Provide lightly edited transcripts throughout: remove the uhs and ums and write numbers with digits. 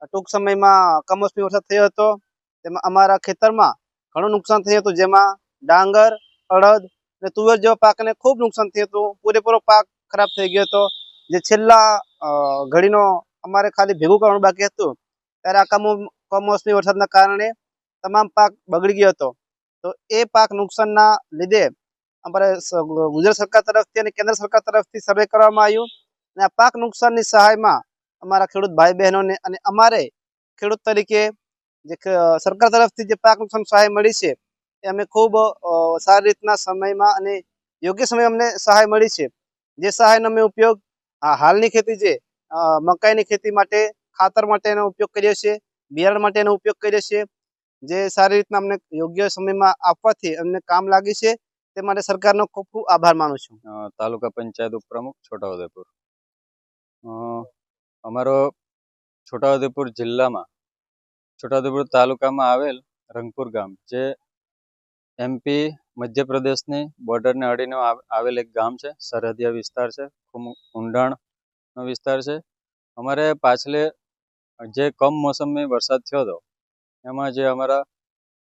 ટૂંક સમયમાં કમોસમી વરસાદ થયો હતો. તેમાં અમારા ખેતરમાં ઘણું નુકસાન થયું હતું, જેમાં ડાંગર, અડદ અને તુવેર જેવા પાકને ખૂબ નુકસાન થયું હતું. પૂરેપૂરો પાક ખરાબ થઈ ગયો હતો. જે છેલ્લા ઘડીનો અમારે ખાલી ભેગું કરવાનું બાકી હતું, ત્યારે આ કમોસમી વરસાદના કારણે તમામ પાક બગડી ગયો હતો. તો એ પાક નુકસાનના લીધે અમારે ગુજરાત સરકાર તરફથી અને કેન્દ્ર સરકાર તરફથી સર્વે કરવામાં આવ્યું અને આ પાક નુકસાનની સહાયમાં અમારા ખેડૂત ભાઈ બહેનોને અને અમારે ખેડૂત તરીકે જે સરકાર તરફથી જે પાક નુકસાન સહાય મળી છે એ અમે ખૂબ સારી રીતના સમયમાં અને યોગ્ય સમયે અમને સહાય મળી છે. જે સહાયનો અમે ઉપયોગ હાલની ખેતી જે મકાઈની ખેતી માટે ખાતર માટેનો ઉપયોગ કર્યો છે, બિયારણ માટેનો ઉપયોગ કર્યો છે, જે સારી રીતના અમને યોગ્ય સમયમાં આપવાથી અમને કામ લાગી છે. તે માટે સરકારનો ખૂબ ખૂબ આભાર માનું છું. તાલુકા પંચાયત ઉપપ્રમુખ છોટાઉદેપુર. અમારો છોટાઉદેપુર જિલ્લામાં છોટાઉદેપુર તાલુકામાં આવેલ રંગપુર ગામ, જે એમપી મધ્યપ્રદેશની બોર્ડરને અડીને આવેલ એક ગામ છે. સરહદીય વિસ્તાર છે, ખૂબ ઊંડાણનો વિસ્તાર છે. અમારે પાછલે જે કમોસમી વરસાદ થયો હતો એમાં જે અમારા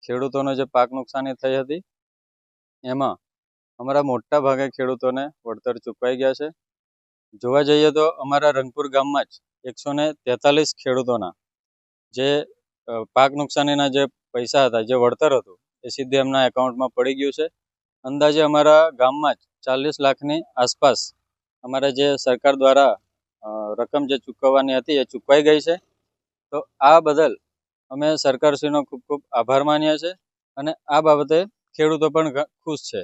ખેડૂતોનો જે પાક નુકસાની થઈ હતી, એમાં અમારા મોટા ભાગે ખેડૂતોને વળતર ચૂકવાઈ ગયા છે. જોવા જઈએ તો અમારા રંગપુર ગામમાં જ 143 ખેડૂતોના જે પાક નુકસાનીના જે પૈસા હતા, જે વળતર હતું, એ સીધે એમના એકાઉન્ટમાં પડી ગયું છે. અંદાજે અમારા ગામમાં જ 40 લાખની આસપાસ અમારે જે સરકાર દ્વારા રકમ જે ચૂકવવાની હતી એ ચૂકવાઈ ગઈ છે. તો આ બદલ અમે સરકારશ્રીનો ખૂબ ખૂબ આભાર માનીએ છીએ અને આ બાબતે ખેડૂતો પણ ખુશ છે.